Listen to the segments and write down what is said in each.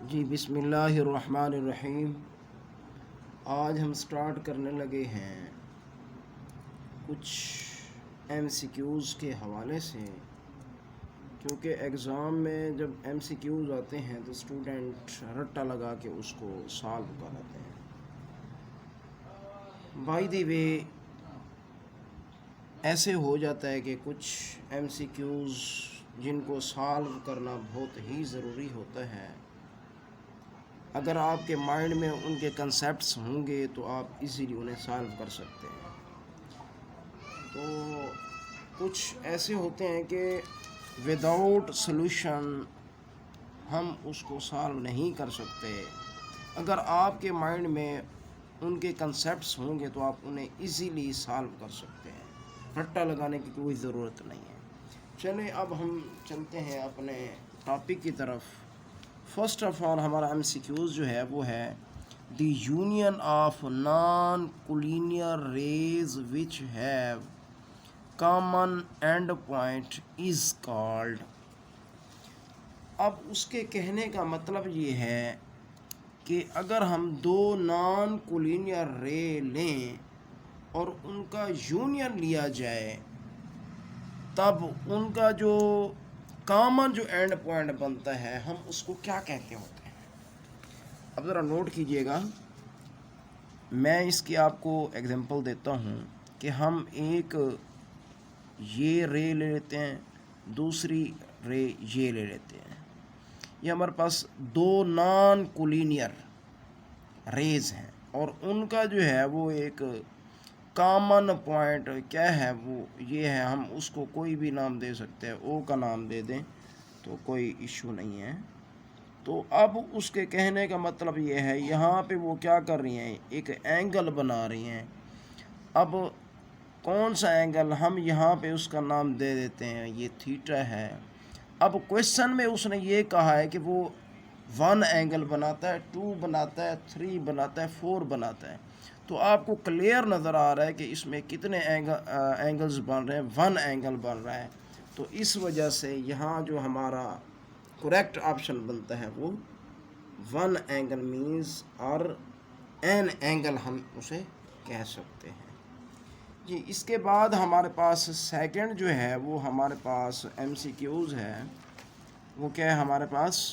जी बिस्मिल्लाहिर्रहमानिर्रहीम। आज हम स्टार्ट करने लगे हैं कुछ MCQs के हवाले से, क्योंकि एग्ज़ाम में जब MCQs आते हैं तो स्टूडेंट रट्टा लगा के उसको सॉल्व कराते हैं। बाय द वे ऐसे हो जाता है कि कुछ MCQs जिनको सॉल्व करना बहुत ही ज़रूरी होता है, अगर आपके माइंड में उनके कंसेप्ट्स होंगे तो आप इजीली उन्हें सॉल्व कर सकते हैं। तो कुछ ऐसे होते हैं कि विदाउट सॉल्यूशन हम उसको सॉल्व नहीं कर सकते। अगर आपके माइंड में उनके कंसेप्ट्स होंगे तो आप उन्हें इजीली सॉल्व कर सकते हैं, रट्टा लगाने की कोई ज़रूरत नहीं है। चलें अब हम चलते हैं अपने टॉपिक की तरफ। फर्स्ट ऑफ ऑल हमारा MCQs जो है वो है the union of non collinear rays which have common end point is called. अब उसके कहने का मतलब ये है कि अगर हम दो नॉन कोलिनियर रे लें और उनका यूनियन लिया जाए तब उनका जो कॉमन जो एंड पॉइंट बनता है हम उसको क्या कहते होते हैं। अब ज़रा नोट कीजिएगा, मैं इसकी आपको एग्जांपल देता हूँ कि हम एक ये रे ले लेते हैं, दूसरी रे ये ले लेते हैं। ये हमारे पास दो नॉन कोलिनियर रेज हैं और उनका जो है वो एक कॉमन पॉइंट क्या है, वो ये है। हम उसको कोई भी नाम दे सकते हैं, ओ का नाम दे दें तो कोई इशू नहीं है। तो अब उसके कहने का मतलब ये है, यहाँ पे वो क्या कर रही हैं, एक एंगल बना रही हैं। अब कौन सा एंगल, हम यहाँ पे उसका नाम दे देते हैं ये थीटा है। अब क्वेश्चन में उसने ये कहा है कि वो 1 एंगल बनाता है, 2 बनाता है, 3 बनाता है, 4 बनाता है। तो आपको क्लियर नज़र आ रहा है कि इसमें कितने एंगल्स बन रहे हैं, 1 एंगल बन रहा है। तो इस वजह से यहाँ जो हमारा करेक्ट ऑप्शन बनता है वो 1 एंगल मीन्स और एन एंगल हम उसे कह सकते हैं जी। इसके बाद हमारे पास सेकंड जो है वो हमारे पास MCQs है, वो क्या है हमारे पास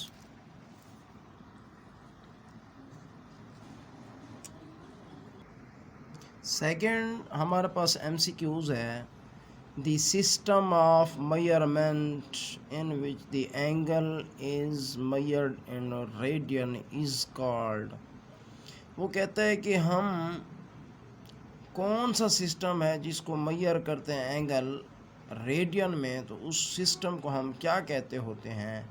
सेकंड हमारे पास MCQs है the system of measurement in which the angle is measured in radian is called. वो कहता है कि हम कौन सा सिस्टम है जिसको मेजर करते हैं एंगल रेडियन में, तो उस सिस्टम को हम क्या कहते होते हैं।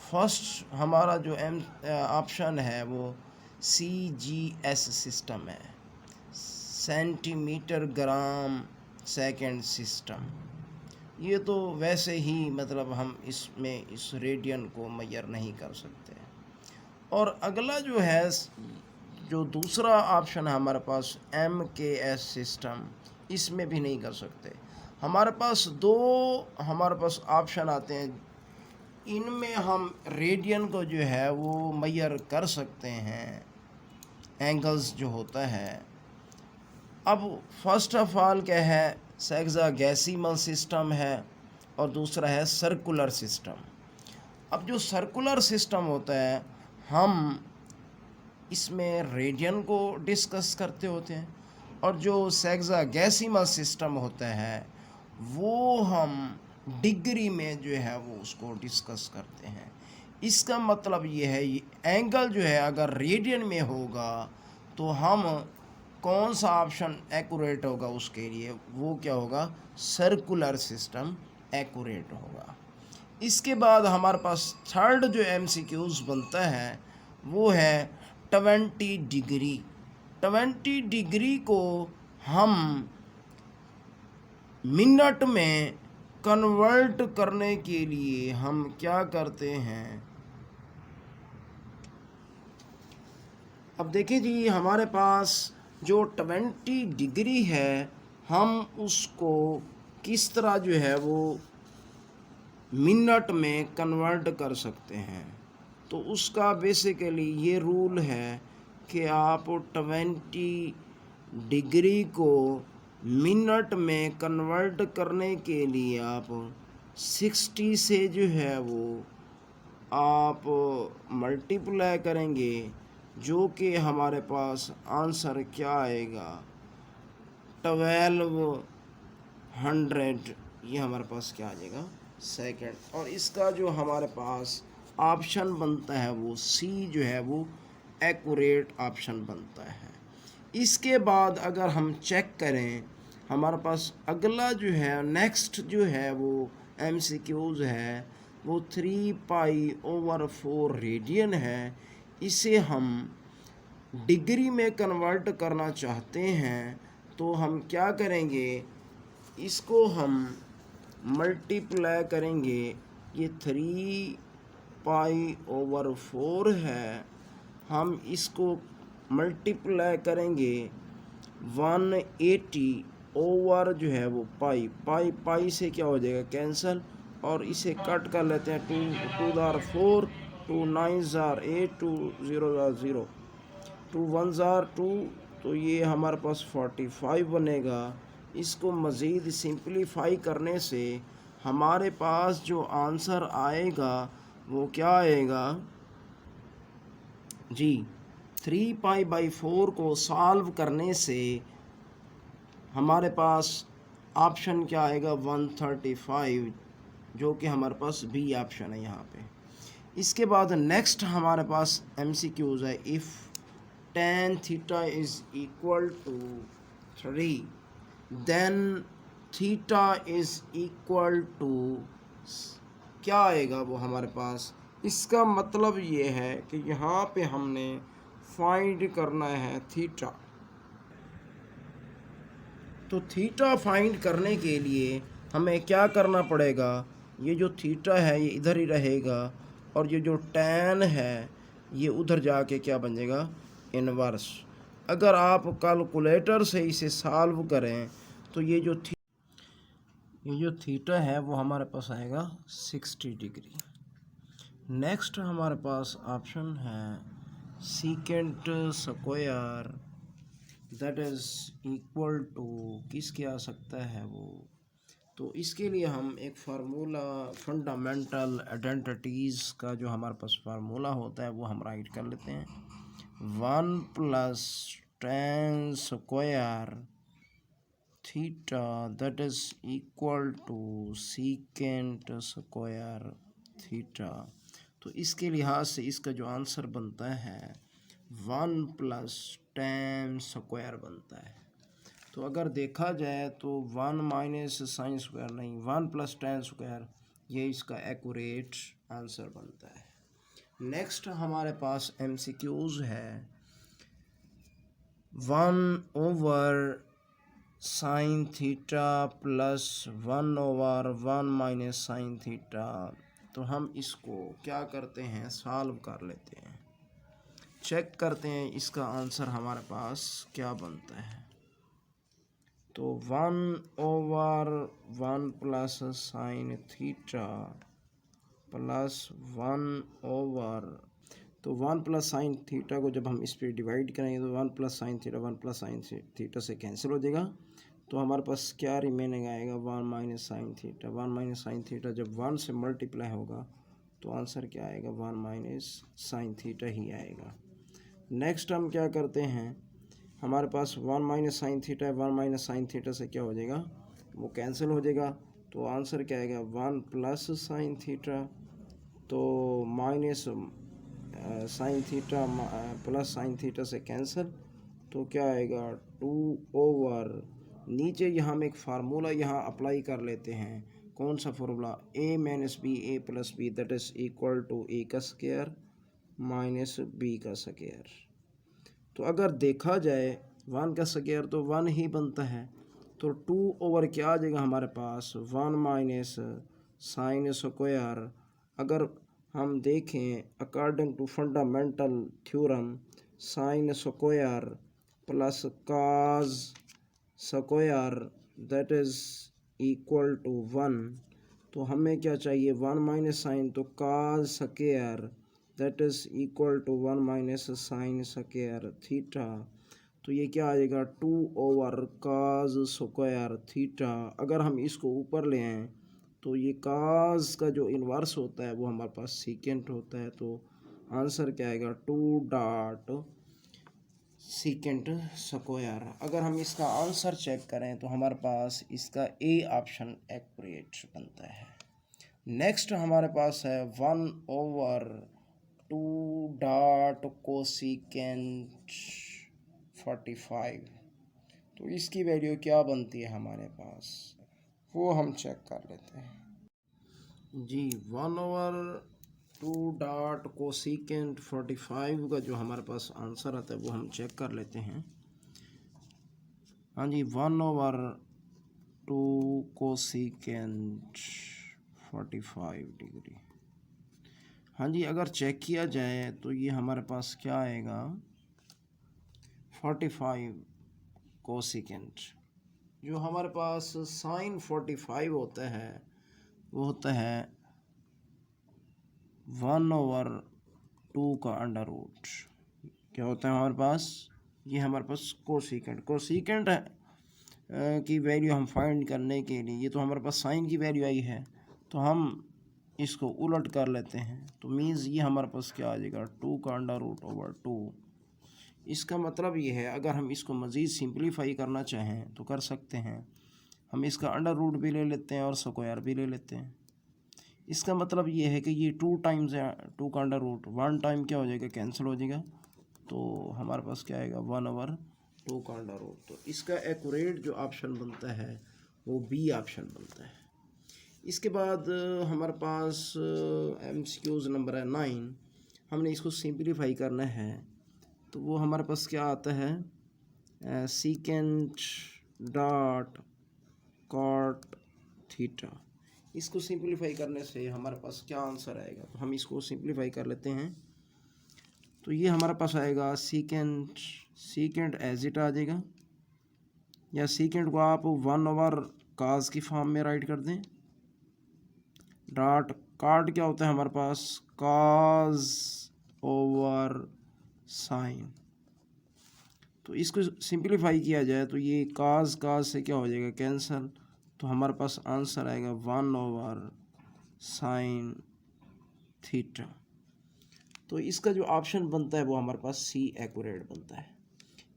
फर्स्ट हमारा जो ऑप्शन है वो CGS सिस्टम है, सेंटीमीटर ग्राम सेकंड सिस्टम। ये तो वैसे ही मतलब हम इसमें इस रेडियन को मेजर नहीं कर सकते। और अगला जो है, जो दूसरा ऑप्शन है हमारे पास MKS सिस्टम, इसमें भी नहीं कर सकते। हमारे पास ऑप्शन आते हैं, इनमें हम रेडियन को जो है वो मेजर कर सकते हैं, एंगल्स जो होता है। अब फर्स्ट ऑफ ऑल क्या है, सेक्सागेसिमल सिस्टम है और दूसरा है सर्कुलर सिस्टम। अब जो सर्कुलर सिस्टम होता है हम इसमें रेडियन को डिस्कस करते होते हैं, और जो सेक्सागेसिमल सिस्टम होता है वो हम डिग्री में जो है वो उसको डिस्कस करते हैं। इसका मतलब ये है, एंगल जो है अगर रेडियन में होगा तो हम कौन सा ऑप्शन एक्यूरेट होगा उसके लिए, वो क्या होगा, सर्कुलर सिस्टम एक्यूरेट होगा। इसके बाद हमारे पास थर्ड जो MCQs बनता है वो है 20 डिग्री। 20 डिग्री को हम मिनट में कन्वर्ट करने के लिए हम क्या करते हैं। अब देखिए जी, हमारे पास जो 20 डिग्री है हम उसको किस तरह जो है वो मिनट में कन्वर्ट कर सकते हैं। तो उसका बेसिकली ये रूल है कि आप 20 डिग्री को मिनट में कन्वर्ट करने के लिए आप 60 से जो है वो आप मल्टीप्लाई करेंगे, जो कि हमारे पास आंसर क्या आएगा 1200, ये हमारे पास क्या आ जाएगा सेकंड। और इसका जो हमारे पास ऑप्शन बनता है वो सी जो है वो एक्यूरेट ऑप्शन बनता है। इसके बाद अगर हम चेक करें, हमारे पास अगला जो है नेक्स्ट जो है वो MCQs है, वो 3π/4 रेडियन है। इसे हम डिग्री में कन्वर्ट करना चाहते हैं तो हम क्या करेंगे, इसको हम मल्टीप्लाई करेंगे। ये 3π/4 है, हम इसको मल्टीप्लाई करेंगे 180 ओवर जो है वो पाई। पाई पाई से क्या हो जाएगा कैंसल, और इसे कट कर लेते हैं। 2 2 4 2 9 8 2 0 0 2 1 2, तो ये हमारे पास 45 बनेगा। इसको मज़ीद सिंपलीफाई करने से हमारे पास जो आंसर आएगा वो क्या आएगा जी, 3π/4 को सॉल्व करने से हमारे पास ऑप्शन क्या आएगा 135, जो कि हमारे पास बी ऑप्शन है यहाँ पे। इसके बाद नेक्स्ट हमारे पास MCQs है। If tan theta is equal to 3 then theta is equal to क्या आएगा वो हमारे पास। इसका मतलब ये है कि यहाँ पे हमने फाइंड करना है थीटा। तो थीटा फाइंड करने के लिए हमें क्या करना पड़ेगा, ये जो थीटा है ये इधर ही रहेगा, और ये जो टैन है ये उधर जाके क्या बन जाएगा इनवर्स। अगर आप कैलकुलेटर से इसे सॉल्व करें तो ये जो थीटा है वो हमारे पास आएगा 60 डिग्री। नेक्स्ट हमारे पास ऑप्शन है secant square that is equal to किसके आ सकता है वो। तो इसके लिए हम एक फार्मूला फंडामेंटल आइडेंटिटीज़ का जो हमारे पास फार्मूला होता है वो हम राइट कर लेते हैं। 1 + tan square theta that is equal to secant square theta. तो इसके लिहाज से इसका जो आंसर बनता है 1 + tan स्क्वायर बनता है। तो अगर देखा जाए तो 1 - sin स्क्वायर नहीं, 1 + tan स्क्वायर, ये इसका एक्यूरेट आंसर बनता है। नेक्स्ट हमारे पास MCQs है 1/sin theta plus 1/1 - sin theta. तो हम इसको क्या करते हैं सॉल्व कर लेते हैं, चेक करते हैं इसका आंसर हमारे पास क्या बनता है। तो 1/1 + sin थीटा प्लस 1/, तो 1 + sin थीटा को जब हम इस पर डिवाइड करेंगे तो 1 + sin थीटा 1 + sin थीटा से कैंसिल हो जाएगा। तो हमारे पास क्या रिमेनिंग आएगा 1 - sin थीटा। 1 - sin थीटा जब 1 से मल्टीप्लाई होगा तो आंसर क्या आएगा 1 - sin थीटा ही आएगा। नेक्स्ट हम क्या करते हैं, हमारे पास 1 - sin थीटा है, 1 - sin थीटा से क्या हो जाएगा वो कैंसिल हो जाएगा। तो आंसर क्या आएगा 1 + sin थीटा, तो minus sin theta plus sin theta से कैंसिल, तो क्या आएगा 2/, नीचे यहाँ हम एक फार्मूला यहाँ अप्लाई कर लेते हैं। कौन सा formula, a - b a + b that is equal to a का स्क्वायर माइनस b का स्क्वायर। तो अगर देखा जाए 1 का स्क्वायर तो 1 ही बनता है, तो 2/, क्या आ जाएगा हमारे पास 1 - sin स्क्वायर। अगर हम देखें according to fundamental theorem sin square plus cos square that is equal to 1, तो हमें क्या चाहिए 1 - sin, तो cos square that is equal to 1 minus sine square theta. तो ये क्या आ जाएगा 2 ओवर काज स्क्वायर थीटा। अगर हम इसको ऊपर ले आएँ तो ये काज का जो इन्वर्स होता है वो हमारे पास सीकेंट होता है। तो आंसर क्या आएगा 2 डॉट सीकेंट स्क्वायर। अगर हम इसका आंसर चेक करें तो हमारे पास इसका ए ऑप्शन एक्यूरेट बनता है। नेक्स्ट हमारे पास है 1 ओवर 2 डॉट कोसिकेंट 45। तो इसकी वैल्यू क्या बनती है हमारे पास, वो हम चेक कर लेते हैं जी। 1 ओवर 2 डॉट कोसिकेंट 45 का जो हमारे पास आंसर आता है वो हम चेक कर लेते हैं। हाँ जी, 1 ओवर 2 कोसिकेंट 45 डिग्री। हाँ जी, अगर चेक किया जाए तो ये हमारे पास क्या आएगा 45 कोसिकेंट। जो हमारे पास साइन 45 होता है वो होता है 1 ओवर 2 का अंडर रूट। क्या होता है हमारे पास, ये हमारे पास कोसिकेंट है की वैल्यू हम फाइंड करने के लिए, ये तो हमारे पास साइन की वैल्यू आई है तो हम इसको उलट कर लेते हैं। तो मीन्स ये हमारे पास क्या आ जाएगा 2 का अंडर रूट ओवर 2। इसका मतलब ये है अगर हम इसको मज़ीद सिंपलीफाई करना चाहें तो कर सकते हैं। हम इसका अंडर रूट भी ले लेते हैं और स्क्वायर भी ले लेते हैं। इसका मतलब ये है कि ये 2 टाइम्स है 2 का अंडर रूट, 1 टाइम क्या हो जाएगा कैंसिल हो जाएगा। तो हमारे पास क्या आएगा 1 ओवर 2 का अंडर रूट। तो इसका एक्यूरेट जो ऑप्शन बनता है वो बी ऑप्शन बनता है। इसके बाद हमारे पास MCQs नंबर है 9। हमने इसको सिंपलीफाई करना है तो वो हमारे पास क्या आता है सीकेंट डॉट कॉट थीटा। इसको सिंपलीफाई करने से हमारे पास क्या आंसर आएगा, तो हम इसको सिंपलीफाई कर लेते हैं। तो ये हमारे पास आएगा सीकेंट एज इट आ जाएगा, या सीकेंट को आप 1 ओवर काज की फॉर्म में राइट कर दें। डॉट कॉट क्या होता है हमारे पास काज ओवर साइन। तो इसको सिंपलीफाई किया जाए तो ये काज से क्या हो जाएगा कैंसल। तो हमारे पास आंसर आएगा 1 ओवर साइन थीटा। तो इसका जो ऑप्शन बनता है वो हमारे पास सी एक्यूरेट बनता है।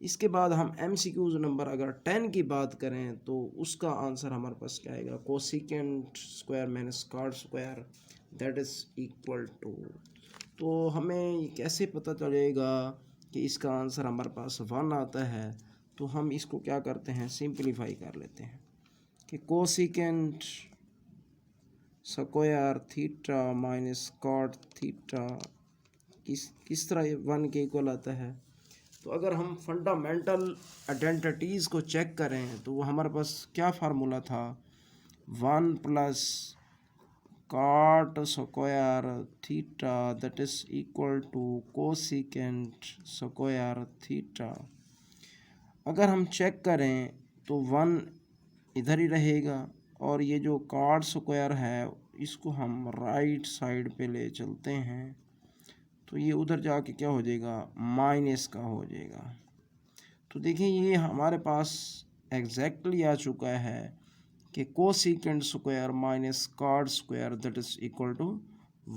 इसके बाद हम MCQs नंबर अगर 10 की बात करें तो उसका आंसर हमारे पास क्या आएगा cosecant square minus cot square that is equal to. तो हमें कैसे पता चलेगा कि इसका आंसर हमारे पास 1 आता है। तो हम इसको क्या करते हैं सिंपलीफाई कर लेते हैं कि cosecant square theta minus cot theta किस तरह 1 के इक्वल आता है। तो अगर हम फंडामेंटल आइडेंटिटीज़ को चेक करें तो वो हमारे पास क्या फार्मूला था 1 plus cot square theta that is equal to cosecant square theta. अगर हम चेक करें तो 1 इधर ही रहेगा और ये जो कॉट स्क्वायर है इसको हम राइट साइड पे ले चलते हैं तो ये उधर जाके क्या हो जाएगा माइनस का हो जाएगा। तो देखिए ये हमारे पास एग्जैक्टली आ चुका है कि cosecant square minus cot square that is equal to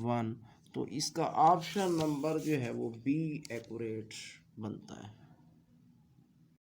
1। तो इसका ऑप्शन नंबर जो है वो बी एक्यूरेट बनता है।